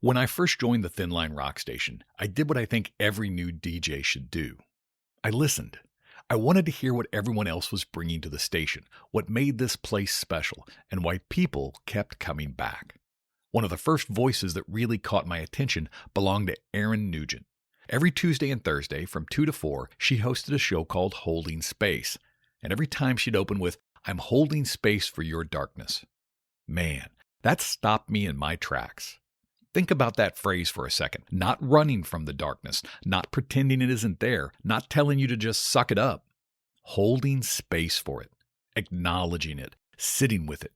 When I first joined the Thin Line Rock Station, I did what I think every new DJ should do. I listened. I wanted to hear what everyone else was bringing to the station, what made this place special, and why people kept coming back. One of the first voices that really caught my attention belonged to Erin Nugent. Every Tuesday and Thursday from 2 to 4, she hosted a show called Holding Space. And every time she'd open with, "I'm holding space for your darkness." Man, that stopped me in my tracks. Think about that phrase for a second. Not running from the darkness, not pretending it isn't there, not telling you to just suck it up. Holding space for it, acknowledging it, sitting with it.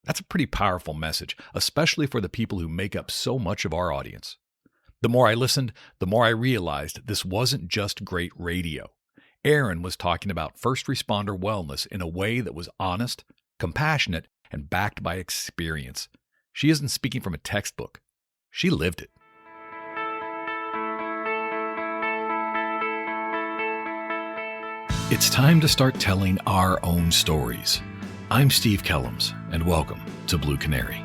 That's a pretty powerful message, especially for the people who make up so much of our audience. The more I listened, the more I realized this wasn't just great radio. Erin was talking about first responder wellness in a way that was honest, compassionate, and backed by experience. She isn't speaking from a textbook. She lived it. It's time to start telling our own stories. I'm Steve Kellums, and welcome to Blue Canary.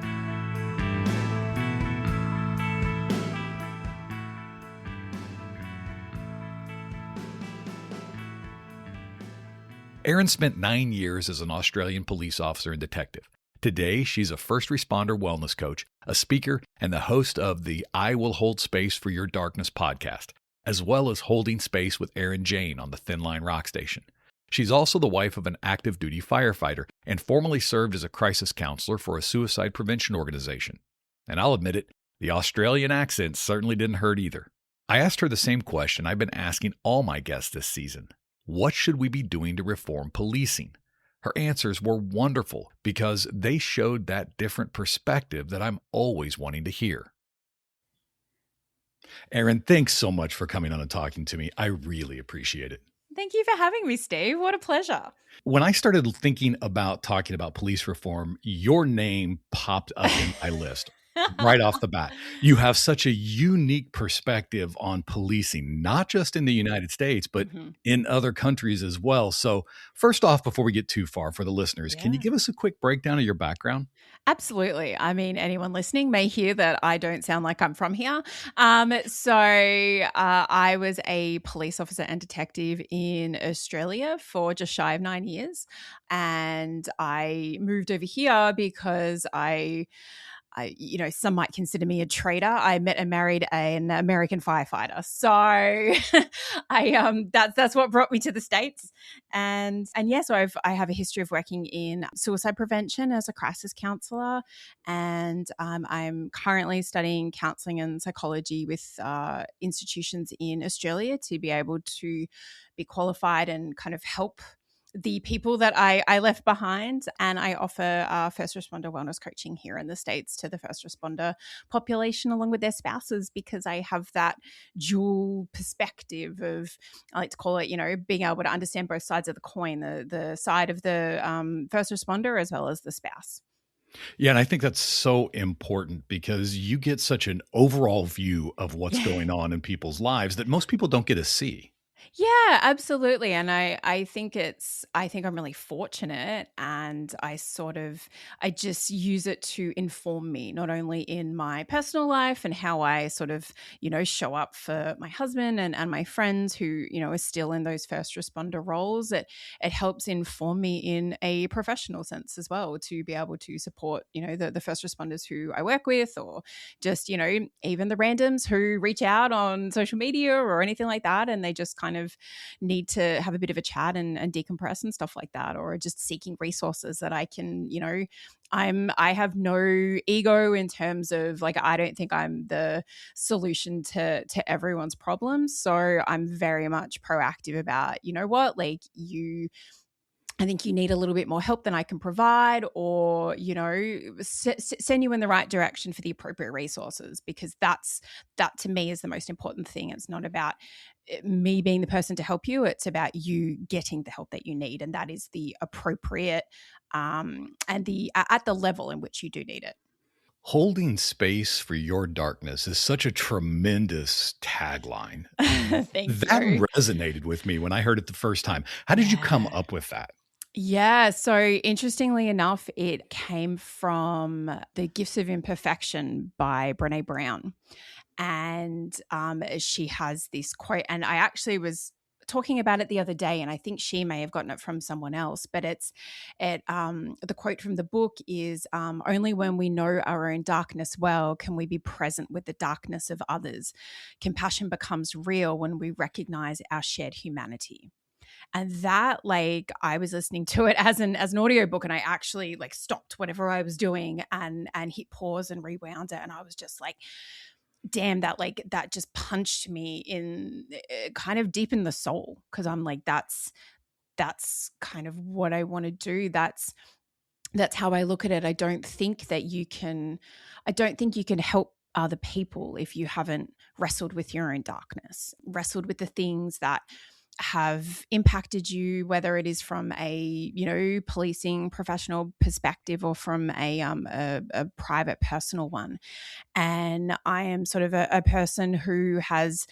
Erin spent 9 years as an Australian police officer and detective. Today, she's a first responder wellness coach, a speaker, and the host of the I Will Hold Space for Your Darkness podcast, as well as Holding Space with Erin Jane on the Thin Line Rock Station. She's also the wife of an active duty firefighter and formerly served as a crisis counselor for a suicide prevention organization. And I'll admit it, the Australian accent certainly didn't hurt either. I asked her the same question I've been asking all my guests this season. What should we be doing to reform policing? Her answers were wonderful because they showed that different perspective that I'm always wanting to hear. Erin, thanks so much for coming on and talking to me. I really appreciate it. Thank you for having me, Steve. What a pleasure. When I started thinking about talking about police reform, your name popped up in my list right off the bat. You have such a unique perspective on policing, not just in the United States, but in other countries as well. So first off, before we get too far for the listeners, can you give us a quick breakdown of your background? Absolutely. I mean, anyone listening may hear that I don't sound like I'm from here. I was a police officer and detective in Australia for just shy of 9 years. And I moved over here because some might consider me a traitor. I met and married an American firefighter. So that's what brought me to the States. So I have a history of working in suicide prevention as a crisis counselor. And I'm currently studying counseling and psychology with institutions in Australia to be able to be qualified and kind of help the people that I left behind. And I offer first responder wellness coaching here in the States to the first responder population along with their spouses, because I have that dual perspective of, I like to call it, being able to understand both sides of the coin, the side of the first responder as well as the spouse. Yeah, and I think that's so important because you get such an overall view of what's going on in people's lives that most people don't get to see. Yeah, absolutely. And I think I'm really fortunate, and I just use it to inform me, not only in my personal life and how I sort of, show up for my husband and my friends who, are still in those first responder roles. It helps inform me in a professional sense as well, to be able to support, the first responders who I work with, or just, even the randoms who reach out on social media or anything like that, and they just kind of need to have a bit of a chat and decompress and stuff like that, or just seeking resources that I can, I have no ego in terms of, like, I don't think I'm the solution to everyone's problems. So I'm very much proactive about, I think you need a little bit more help than I can provide, or, send you in the right direction for the appropriate resources, because that to me is the most important thing. It's not about me being the person to help you. It's about you getting the help that you need. And that is the appropriate and at the level in which you do need it. Holding space for your darkness is such a tremendous tagline. Thank That you. resonated with me when I heard it the first time. How did you come up with that? Yeah. So interestingly enough, it came from The Gifts of Imperfection by Brene Brown. And she has this quote, and I actually was talking about it the other day, and I think she may have gotten it from someone else, but the quote from the book is, only when we know our own darkness well can we be present with the darkness of others. Compassion becomes real when we recognize our shared humanity. And that, like, I was listening to it as an audiobook, and I actually like stopped whatever I was doing and hit pause and rewound it, and I was just like, damn, that, like, that just punched me in, kind of deep in the soul, because I'm like, that's kind of what I want to do. That's how I look at it. I don't think you can help other people if you haven't wrestled with your own darkness, wrestled with the things that have impacted you, whether it is from a, policing professional perspective, or from a private personal one. And I am sort of a person who has,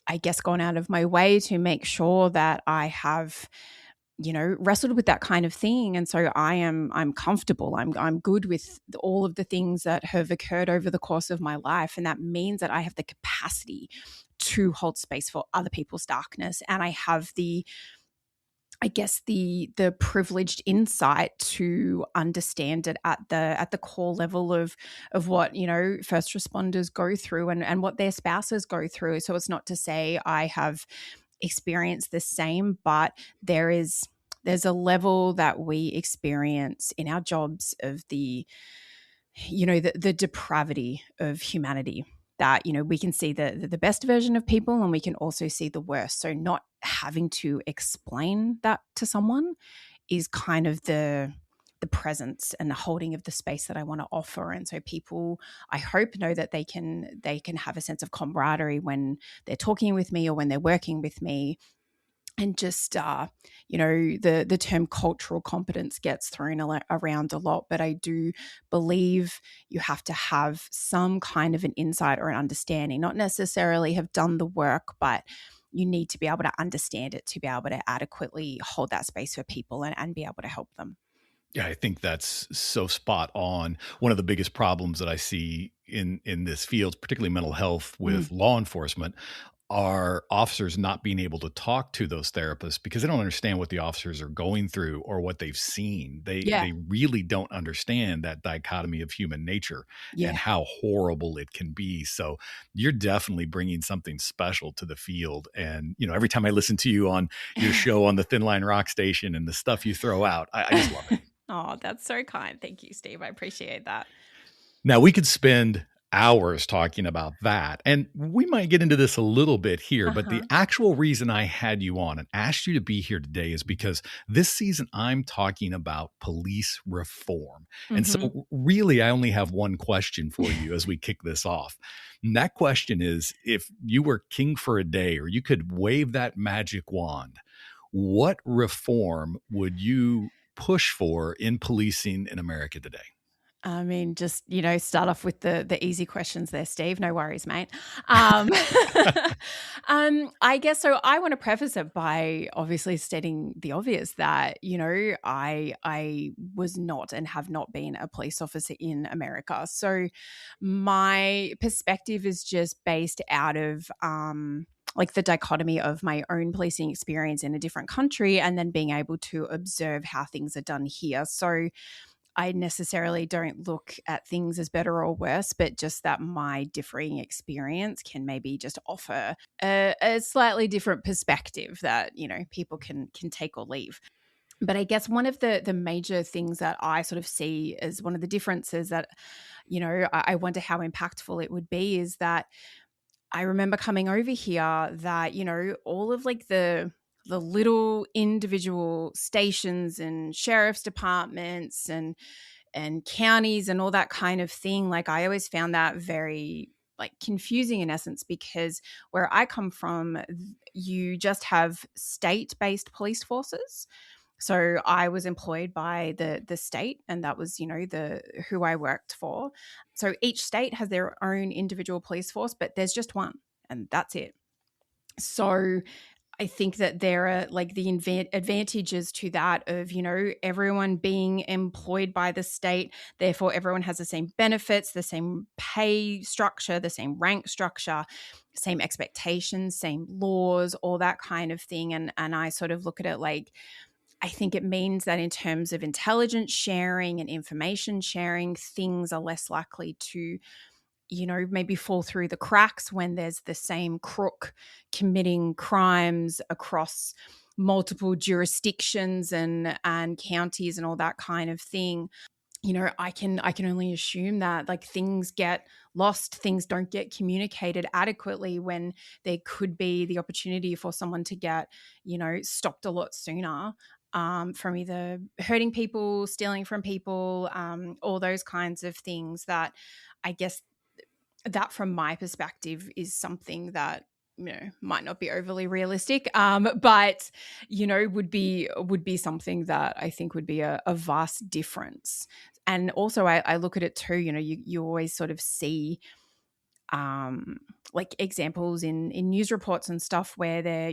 I guess, gone out of my way to make sure that I have, wrestled with that kind of thing. And so I'm comfortable. I'm good with all of the things that have occurred over the course of my life. And that means that I have the capacity to hold space for other people's darkness. And I have the privileged insight to understand it at the core level of what, first responders go through, and what their spouses go through. So it's not to say I have experienced the same, but there's a level that we experience in our jobs of the depravity of humanity, that, we can see the best version of people, and we can also see the worst. So not having to explain that to someone is kind of the presence and the holding of the space that I want to offer. And so people, I hope, know that they can have a sense of camaraderie when they're talking with me or when they're working with me. And just, the term cultural competence gets thrown around a lot, but I do believe you have to have some kind of an insight or an understanding, not necessarily have done the work, but you need to be able to understand it to be able to adequately hold that space for people, and be able to help them. Yeah, I think that's so spot on. One of the biggest problems that I see in this field, particularly mental health Mm, with law enforcement, are officers not being able to talk to those therapists because they don't understand what the officers are going through or what they've seen. They yeah, they really don't understand that dichotomy of human nature and yeah. how horrible it can be. So you're definitely bringing something special to the field. And every time I listen to you on your show on the Thin Line Rock Station and the stuff you throw out, I just love it. Oh, that's so kind. Thank you, Steve. I appreciate that. Now, we could spend hours talking about that, and we might get into this a little bit here, but the Uh-huh. actual reason I had you on and asked you to be here today is because this season I'm talking about police reform. And Hmm. so, really, I only have one question for you as we kick this off. And that question is, if you were king for a day or you could wave that magic wand, what reform would you push for in policing in America today? I mean, just, start off with the easy questions there, Steve. No worries, mate. Um, I guess so. I want to preface it by obviously stating the obvious, that, I was not and have not been a police officer in America. So my perspective is just based out of like the dichotomy of my own policing experience in a different country, and then being able to observe how things are done here. So I necessarily don't look at things as better or worse, but just that my differing experience can maybe just offer a slightly different perspective that, people can take or leave. But I guess one of the major things that I sort of see as one of the differences that, I wonder how impactful it would be, is that I remember coming over here that, all of like the little individual stations and sheriff's departments and counties and all that kind of thing, like, I always found that very, like, confusing in essence, because where I come from, you just have state-based police forces. So I was employed by the state, and that was, the who I worked for. So each state has their own individual police force, but there's just one, and that's it. So I think that there are like the advantages to that of, everyone being employed by the state. Therefore, everyone has the same benefits, the same pay structure, the same rank structure, same expectations, same laws, all that kind of thing. And I sort of look at it like, I think it means that in terms of intelligence sharing and information sharing, things are less likely to, maybe fall through the cracks when there's the same crook committing crimes across multiple jurisdictions and counties and all that kind of thing. I can only assume that like things get lost, things don't get communicated adequately when there could be the opportunity for someone to get, stopped a lot sooner, from either hurting people, stealing from people, all those kinds of things that I guess that from my perspective is something that might not be overly realistic, but would be something that I think would be a vast difference. And also I look at it too, you always sort of see like examples in news reports and stuff where they're,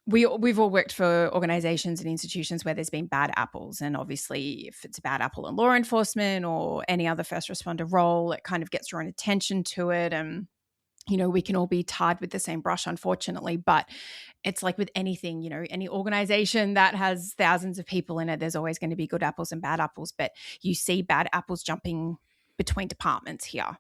we've all worked for organizations and institutions where there's been bad apples. And obviously, if it's a bad apple in law enforcement or any other first responder role, it kind of gets drawn attention to it. And, we can all be tarred with the same brush, unfortunately. But it's like with anything, any organization that has thousands of people in it, there's always going to be good apples and bad apples. But you see bad apples jumping between departments here.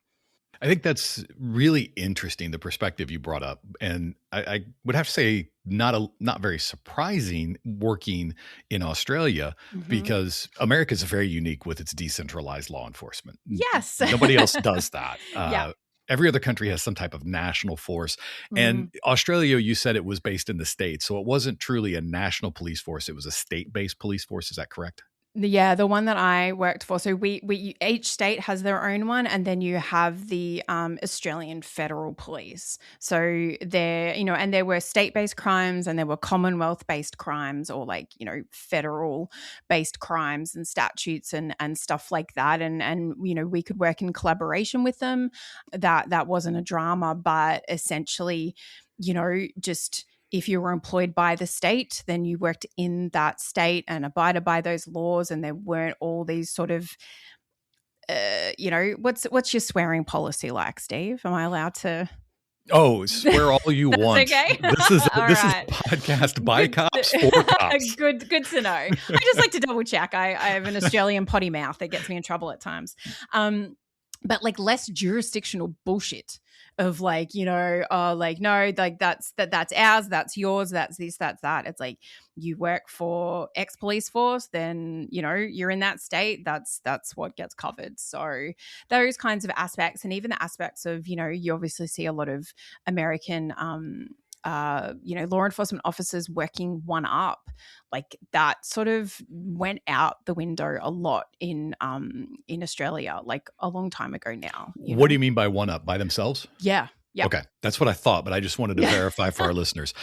I think that's really interesting, the perspective you brought up. And I would have to say not very surprising working in Australia, Mm-hmm. because America is very unique with its decentralized law enforcement. Yes. Nobody else does that. Yeah. Every other country has some type of national force. And Mm. Australia, you said it was based in the States. So it wasn't truly a national police force. It was a state-based police force. Is that correct? Yeah, the one that I worked for. So we each state has their own one, and then you have the Australian Federal Police. So there, and there were state-based crimes, and there were Commonwealth-based crimes, or like federal-based crimes and statutes and stuff like that. And we could work in collaboration with them. That wasn't a drama, but essentially, just if you were employed by the state, then you worked in that state and abided by those laws, and there weren't all these sort of, what's your swearing policy like, Steve? Am I allowed to? Oh, swear all you That's want. okay. This is All this is right. a podcast by Good, cops for cops. good to know. I just like to double check. I have an Australian potty mouth that gets me in trouble at times. But like less jurisdictional bullshit of like, like, no, like that's ours, that's yours, that's this, that's that. It's like you work for X police force, then you're in that state, that's what gets covered. So those kinds of aspects, and even the aspects of, you obviously see a lot of American law enforcement officers working one up, like that sort of went out the window a lot in Australia, like a long time ago now. What do you mean by one up? By themselves? Yeah. Yeah. Okay, that's what I thought, but I just wanted to Yeah. verify for our listeners.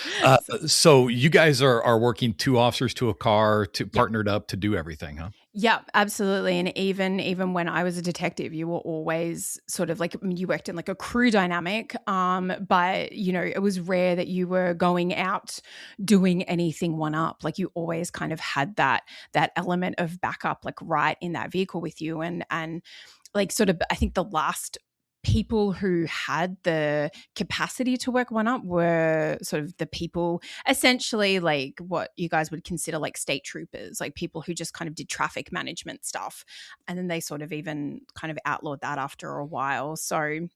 So you guys are working 2 officers to a car, to partnered up to do everything, huh? Yeah, absolutely. And even when I was a detective, you were always sort of like, you worked in like a crew dynamic, but it was rare that you were going out doing anything one up. Like you always kind of had that element of backup, like right in that vehicle with you, and like sort of, I think the last people who had the capacity to work one up were sort of the people essentially like what you guys would consider like state troopers, like people who just kind of did traffic management stuff. And then they sort of even kind of outlawed that after a while. So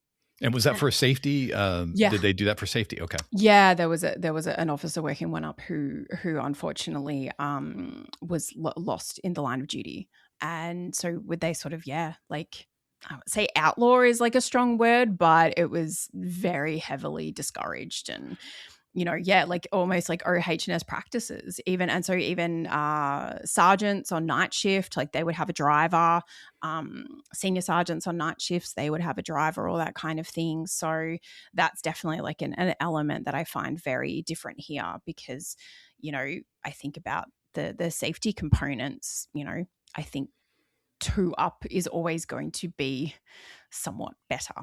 And was that for safety? yeah. Did they do that for safety? Okay. Yeah, there was an officer working one up who unfortunately was lost in the line of duty. And so would they sort of, like, I would say outlaw is like a strong word, but it was very heavily discouraged, and like almost like OH&S practices even. And so even sergeants on night shift, like they would have a driver, senior sergeants on night shifts, they would have a driver, all that kind of thing. So that's definitely like an element that I find very different here, because I think about the safety components. I think 2 up is always going to be somewhat better.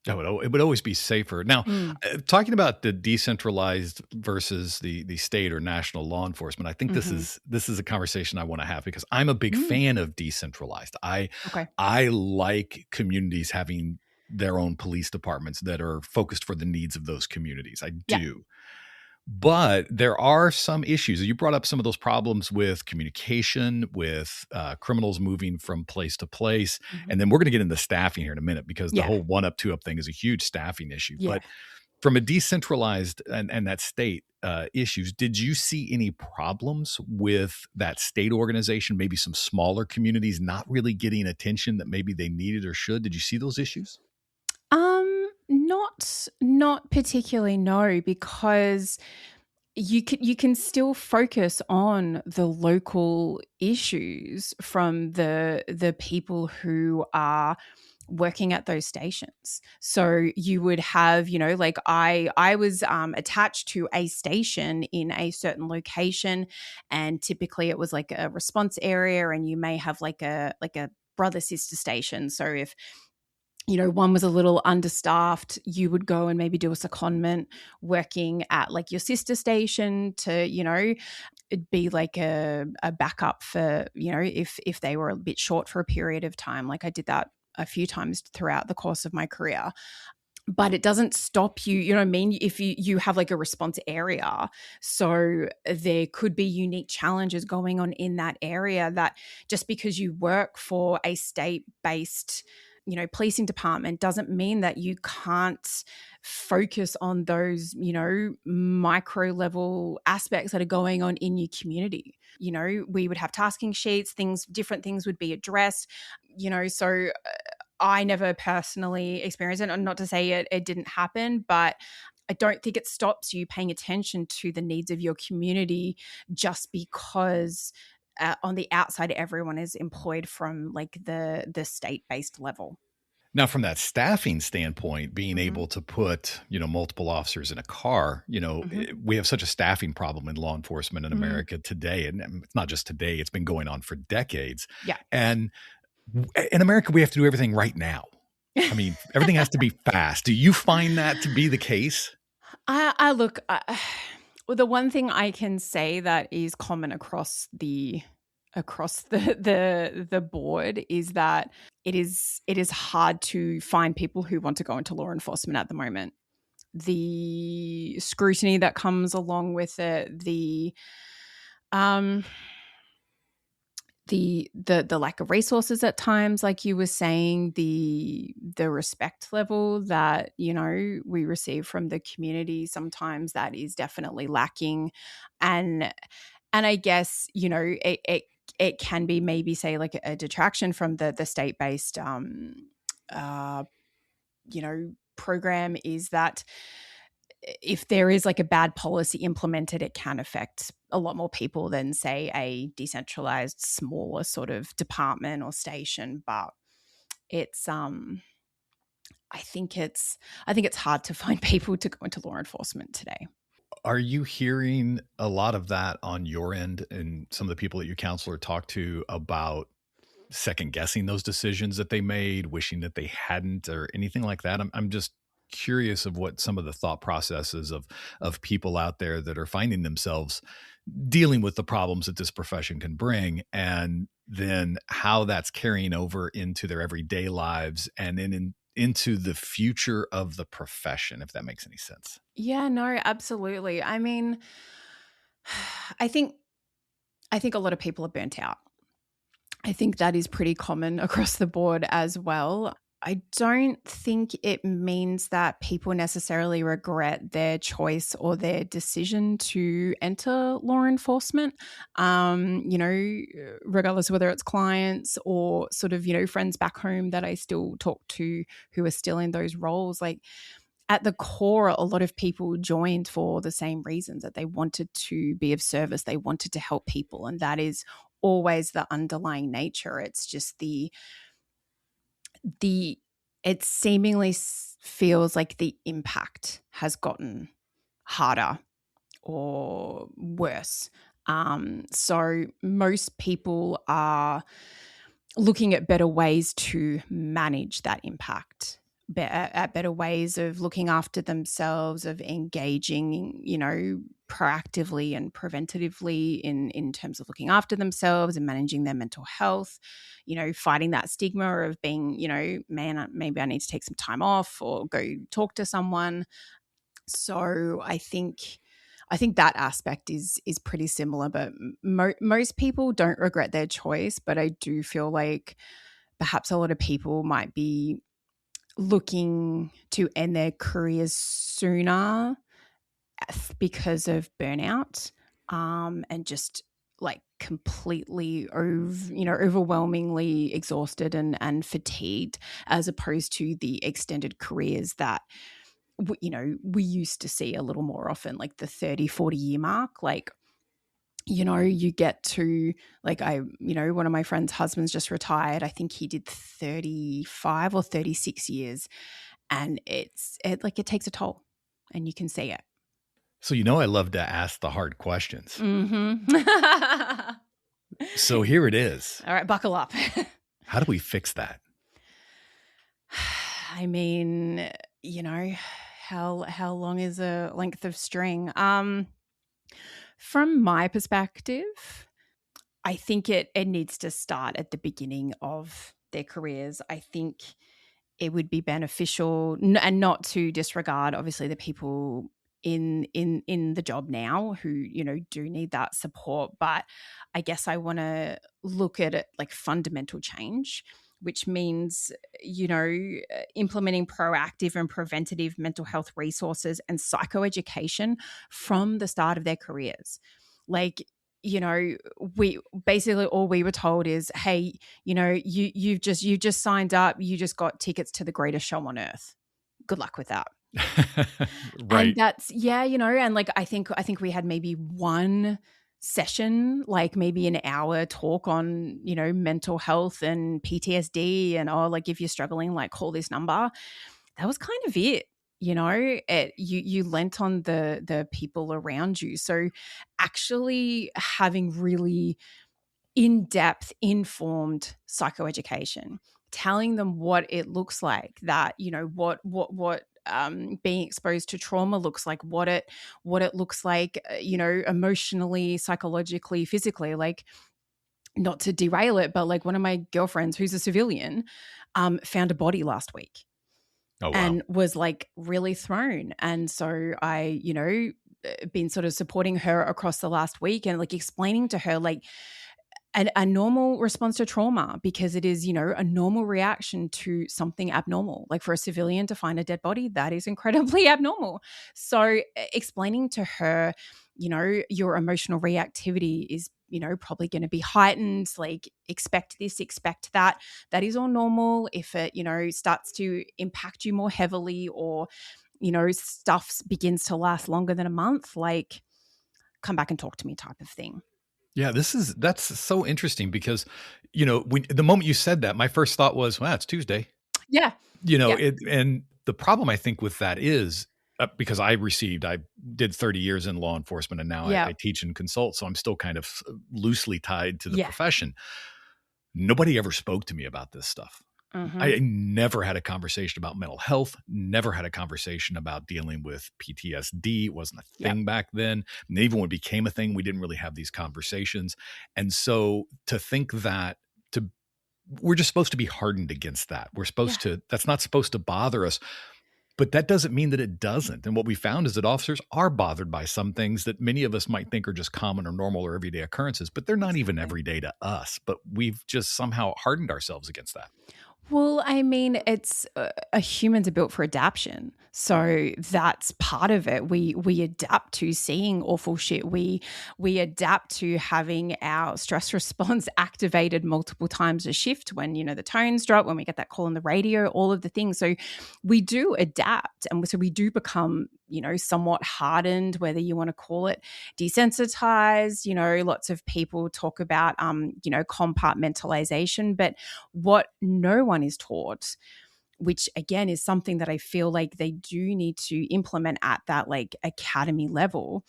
Oh, it would always be safer. Now, Mm. talking about the decentralized versus the state or national law enforcement, I think Mhm. this is a conversation I want to have because I'm a big Mm. fan of decentralized. Okay. I like communities having their own police departments that are focused for the needs of those communities. I Yeah. do. But there are some issues. You brought up some of those problems with communication, with criminals moving from place to place. And Mhm. then we're going to get into staffing here in a minute because the Yeah. whole one up, two up thing is a huge staffing issue. Yeah. But from a decentralized and that state issues, did you see any problems with that state organization, maybe some smaller communities not really getting attention that maybe they needed or should? Did you see those issues? Not particularly, no, because you can still focus on the local issues from the people who are working at those stations. So you would have, like I was attached to a station in a certain location, and typically it was like a response area, and you may have like a brother sister station. So if one was a little understaffed, you would go and maybe do a secondment working at like your sister station to, it'd be like a backup for, if they were a bit short for a period of time. Like I did that a few times throughout the course of my career. But it doesn't stop you, you know what I mean? If you have like a response area, so there could be unique challenges going on in that area, that just because you work for a state-based, policing department doesn't mean that you can't focus on those, micro level aspects that are going on in your community. We would have tasking sheets, different things would be addressed, so I never personally experienced it. And not to say it didn't happen, but I don't think it stops you paying attention to the needs of your community just because on the outside everyone is employed from like the state-based level. Now, from that staffing standpoint, being Mhm. able to put, multiple officers in a car, Mhm. we have such a staffing problem in law enforcement in Mhm. America today. And it's not just today, it's been going on for decades. Yeah. And in America, we have to do everything right now. I mean, everything has to be fast. Do you find that to be the case? I look. Well, the one thing I can say that is common across the board is that it is hard to find people who want to go into law enforcement at the moment. The scrutiny that comes along with it, um the lack of resources at times, like you were saying, the respect level that we receive from the community, sometimes that is definitely lacking. And I guess it can be maybe say like a detraction from the state based uh program, is that if there is like a bad policy implemented, it can affect a lot more people than say a decentralized smaller sort of department or station. But it's I think it's hard to find people to go into law enforcement today. Are you hearing a lot of that on your end and some of the people that your counselor talked to about second guessing those decisions that they made, wishing that they hadn't, or anything like that? I'm just curious of what some of the thought processes of people out there that are finding themselves dealing with the problems that this profession can bring, and then how that's carrying over into their everyday lives and then into the future of the profession, if that makes any sense. Yeah, no, absolutely. I mean, I think I think a lot of people are burnt out. I think that is pretty common across the board as well. I don't think it means that people necessarily regret their choice or their decision to enter law enforcement. Regardless of whether it's clients or sort of, friends back home that I still talk to who are still in those roles. Like at the core, a lot of people joined for the same reasons, that they wanted to be of service, they wanted to help people, and that is always the underlying nature. It's just the it seemingly feels like the impact has gotten harder or worse. So most people are looking at better ways to manage that impact. at better ways of looking after themselves, of engaging, proactively and preventatively in terms of looking after themselves and managing their mental health, fighting that stigma of being, man, maybe I need to take some time off or go talk to someone. So I think that aspect is pretty similar, but most people don't regret their choice. But I do feel like perhaps a lot of people might be looking to end their careers sooner because of burnout, and just like completely overwhelmingly exhausted and fatigued, as opposed to the extended careers that we used to see a little more often, like the 30-40 year mark. Like, you get to, like, one of my friend's husbands just retired. I think he did 35 or 36 years, and it takes a toll, and you can see it. So, I love to ask the hard questions. Mm-hmm. So here it is. All right, buckle up. How do we fix that? I mean, how long is a length of string? From my perspective, I think it needs to start at the beginning of their careers. I think it would be beneficial, and not to disregard, obviously, the people in the job now who do need that support. But I guess I want to look at it like fundamental change, which means implementing proactive and preventative mental health resources and psychoeducation from the start of their careers. Like, we basically, all we were told is, hey, you've just signed up, you just got tickets to the greatest show on earth. Good luck with that. And Right. that's, and like I think we had maybe one session, like maybe an hour talk on mental health and PTSD, and like, if you're struggling, like, call this number. That was kind of it. You lent on the people around you. So actually having really in-depth, informed psychoeducation, telling them what it looks like, that what being exposed to trauma looks like, what it looks like, emotionally, psychologically, physically. Like, not to derail it, but like, one of my girlfriends who's a civilian found a body last week Oh, wow. and was like really thrown. And so I, been sort of supporting her across the last week, and like explaining to her, like, a normal response to trauma, because it is, a normal reaction to something abnormal. Like, for a civilian to find a dead body, that is incredibly abnormal. So explaining to her, your emotional reactivity is, probably going to be heightened. Like, expect this, expect that. That is all normal. If it, starts to impact you more heavily, or, stuff begins to last longer than a month, like, come back and talk to me, type of thing. Yeah, that's so interesting because, the moment you said that, my first thought was, well, it's Tuesday. Yeah. Yeah. And the problem I think with that is, because I did 30 years in law enforcement, and now Yeah. I teach and consult. So I'm still kind of loosely tied to the Yeah. profession. Nobody ever spoke to me about this stuff. Mm-hmm. I never had a conversation about mental health, never had a conversation about dealing with PTSD. It wasn't a thing back then. And even when it became a thing, we didn't really have these conversations. And so to think that we're just supposed to be hardened against that. We're supposed to, that's not supposed to bother us. But that doesn't mean that it doesn't. And what we found is that officers are bothered by some things that many of us might think are just common or normal or everyday occurrences, but they're not even everyday to us. But we've just somehow hardened ourselves against that. Well, I mean, it's humans are built for adaptation, so that's part of it. We adapt to seeing awful shit. We adapt to having our stress response activated multiple times a shift when the tones drop, when we get that call on the radio, all of the things. So we do adapt, and so we do become somewhat hardened, whether you want to call it desensitized. Lots of people talk about compartmentalization, but what no one is taught, which again is something that I feel like they do need to implement at that like academy level,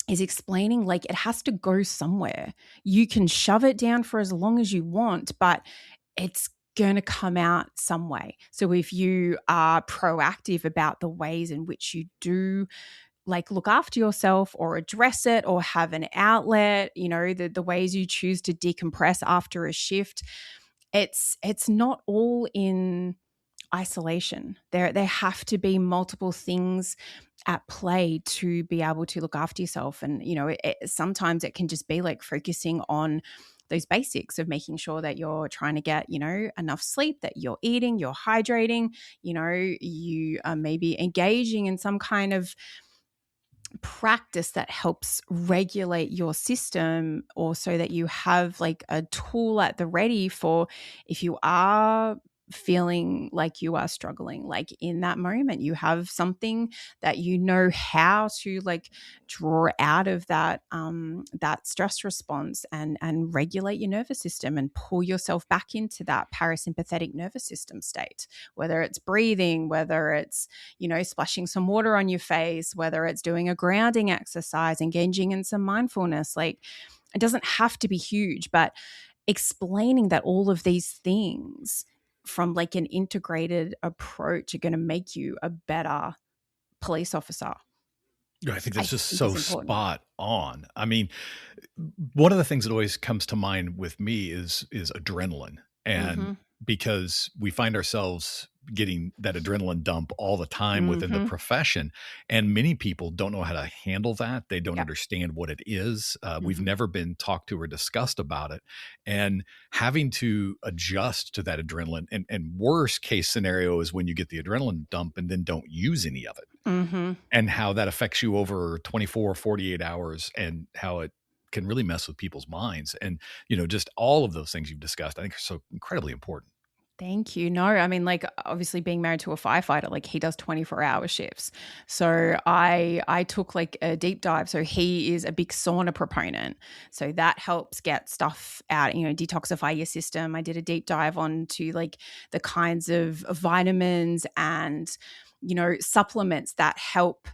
is explaining, like, it has to go somewhere. You can shove it down for as long as you want, but it's going to come out some way. So if you are proactive about the ways in which you do like look after yourself or address it or have an outlet, the ways you choose to decompress after a shift, it's not all in isolation. There have to be multiple things at play to be able to look after yourself. And sometimes it can just be like focusing on those basics of making sure that you're trying to get enough sleep, that you're eating, you're hydrating, you are maybe engaging in some kind of practice that helps regulate your system, or so that you have like a tool at the ready for if you are feeling like you are struggling, like in that moment you have something that how to like draw out of that stress response and regulate your nervous system and pull yourself back into that parasympathetic nervous system state, whether it's breathing, whether it's splashing some water on your face, whether it's doing a grounding exercise, engaging in some mindfulness. Like, it doesn't have to be huge, but explaining that all of these things from like an integrated approach are going to make you a better police officer. I think I that's just think so is important. spot on. I mean, one of the things that always comes to mind with me is adrenaline. And Mm-hmm. because we find ourselves getting that adrenaline dump all the time within the Mm-hmm. profession, and many people don't know how to handle that. They don't Yep. understand what it is. We've Mm-hmm. never been talked to or discussed about it, and having to adjust to that adrenaline. And worst case scenario is when you get the adrenaline dump and then don't use any of it, Mm-hmm. and how that affects you over 24, 48 hours, and how it can really mess with people's minds. And, just all of those things you've discussed, I think are so incredibly important. Thank you. No, I mean, like, obviously being married to a firefighter, like he does 24-hour shifts. So I took like a deep dive. So he is a big sauna proponent. So that helps get stuff out, detoxify your system. I did a deep dive onto like the kinds of vitamins and, supplements that help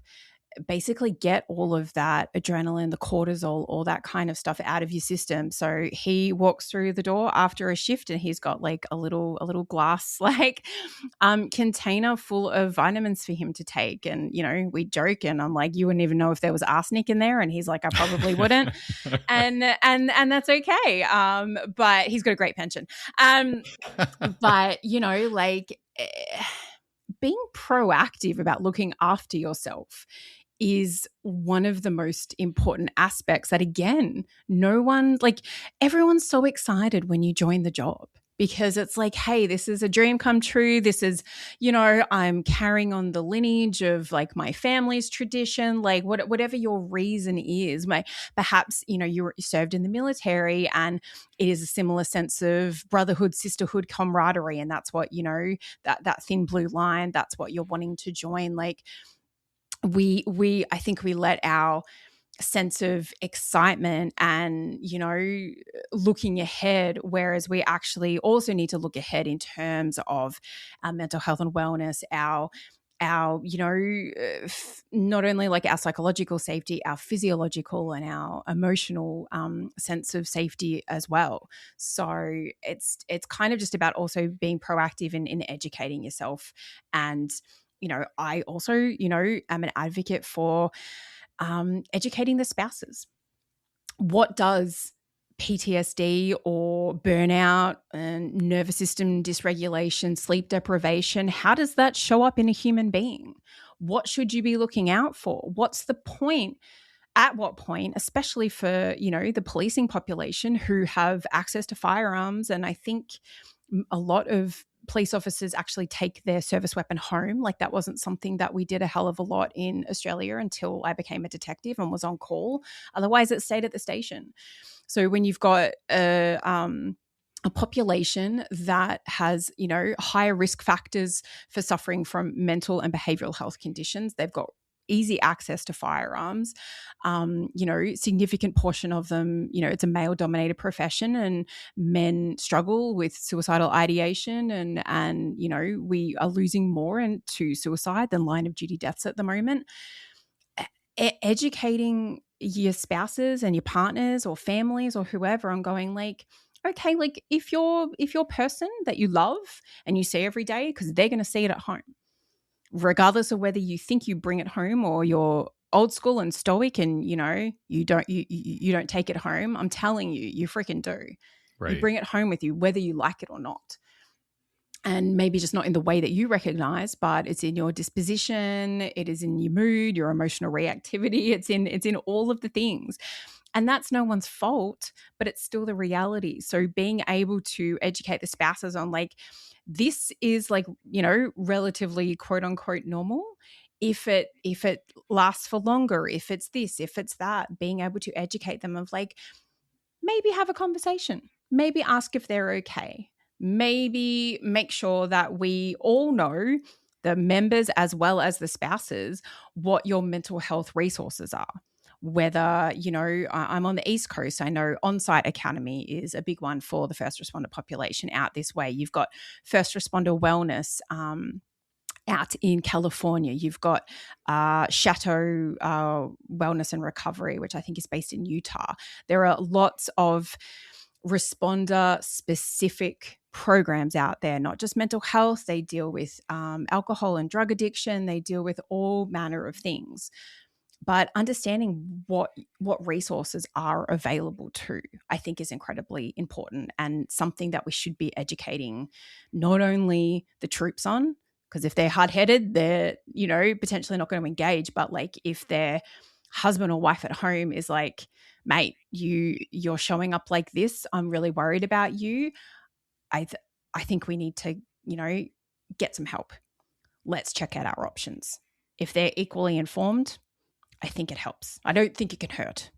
basically get all of that adrenaline, the cortisol, all that kind of stuff out of your system. So he walks through the door after a shift and he's got like a little glass like container full of vitamins for him to take. And we joke and I'm like, you wouldn't even know if there was arsenic in there, and he's like, I probably wouldn't. And that's okay. But he's got a great pension. But being proactive about looking after yourself is one of the most important aspects that, again, everyone's so excited when you join the job, because it's like, hey, this is a dream come true. This is, I'm carrying on the lineage of like my family's tradition, like whatever your reason is. Perhaps, you served in the military and it is a similar sense of brotherhood, sisterhood, camaraderie. And that's what, that thin blue line, that's what you're wanting to join. Like, I think we let our sense of excitement and looking ahead, whereas we actually also need to look ahead in terms of our mental health and wellness, our not only like our psychological safety, our physiological and our emotional sense of safety as well. So it's kind of just about also being proactive in educating yourself. And I also am an advocate for educating the spouses. What does PTSD or burnout and nervous system dysregulation, sleep deprivation, how does that show up in a human being? What should you be looking out for? What's the point? At what point, especially for, the policing population who have access to firearms? And I think a lot of police officers actually take their service weapon home. Like, that wasn't something that we did a hell of a lot in Australia until I became a detective and was on call. Otherwise, it stayed at the station. So when you've got a population that has, higher risk factors for suffering from mental and behavioral health conditions, they've got easy access to firearms. Significant portion of them, it's a male dominated profession, and men struggle with suicidal ideation, and we are losing more into suicide than line of duty deaths at the moment. Educating your spouses and your partners or families or whoever, and going like, okay, like if your person that you love and you see every day, because they're going to see it at home, regardless of whether you think you bring it home or you're old school and stoic and you don't take it home. I'm telling you, you freaking do. You Right. bring it home with you, whether you like it or not. And maybe just not in the way that you recognize, but it's in your disposition, it is in your mood, your emotional reactivity, it's in all of the things. And that's no one's fault, but it's still the reality. So being able to educate the spouses on like, this is like, relatively quote unquote normal. If it lasts for longer, if it's this, if it's that, being able to educate them of like, maybe have a conversation, maybe ask if they're okay, maybe make sure that we all know, the members as well as the spouses, what your mental health resources are. Whether, I'm on the East Coast, I know On-Site Academy is a big one for the first responder population out this way. You've got First Responder Wellness out in California. You've got Chateau Wellness and Recovery, which I think is based in Utah. There are lots of responder specific programs out there, not just mental health. They deal with alcohol and drug addiction. They deal with all manner of things. But understanding what resources are available to, I think, is incredibly important and something that we should be educating not only the troops on, because if they're hard-headed, they're, potentially not going to engage. But like if their husband or wife at home is like, mate, you're showing up like this, I'm really worried about you. I think we need to, get some help. Let's check out our options. If they're equally informed, I think it helps. I don't think it can hurt.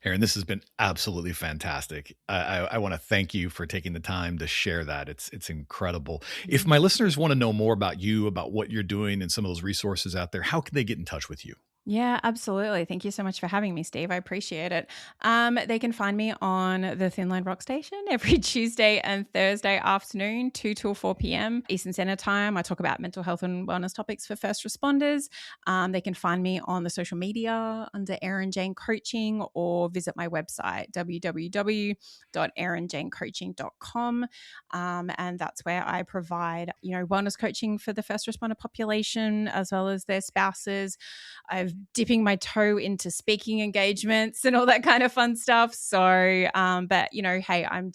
Erin, this has been absolutely fantastic. I want to thank you for taking the time to share that. It's incredible. If my listeners want to know more about you, about what you're doing and some of those resources out there, how can they get in touch with you? Yeah, absolutely. Thank you so much for having me, Steve. I appreciate it. They can find me on the Thin Line Rock Station every Tuesday and Thursday afternoon, 2 till 4 p.m. Eastern Standard Time. I talk about mental health and wellness topics for first responders. They can find me on the social media under Erin Jane Coaching or visit my website, www.erinjanecoaching.com. And that's where I provide, wellness coaching for the first responder population as well as their spouses. I've dipping my toe into speaking engagements and all that kind of fun stuff. So, but hey, I'm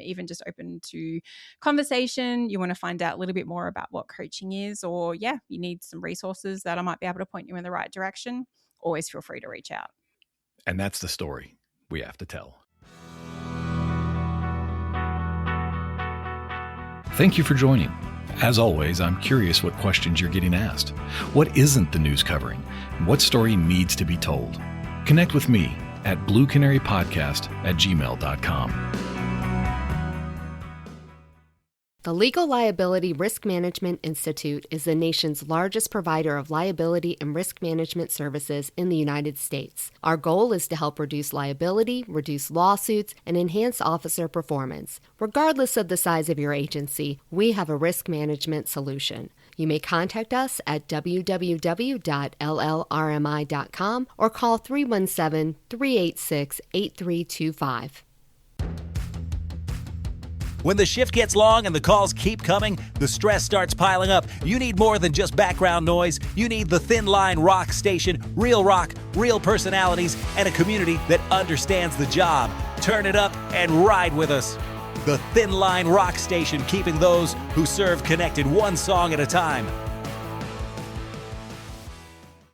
even just open to conversation. You want to find out a little bit more about what coaching is, or you need some resources that I might be able to point you in the right direction. Always feel free to reach out. And that's the story we have to tell. Thank you for joining. As always, I'm curious what questions you're getting asked. What isn't the news covering? What story needs to be told? Connect with me at bluecanarypodcast@gmail.com. The Legal Liability Risk Management Institute is the nation's largest provider of liability and risk management services in the United States. Our goal is to help reduce liability, reduce lawsuits, and enhance officer performance. Regardless of the size of your agency, we have a risk management solution. You may contact us at www.llrmi.com or call 317-386-8325. When the shift gets long and the calls keep coming, the stress starts piling up. You need more than just background noise. You need the Thin Line Rock Station, real rock, real personalities, and a community that understands the job. Turn it up and ride with us. The Thin Line Rock Station, keeping those who serve connected one song at a time.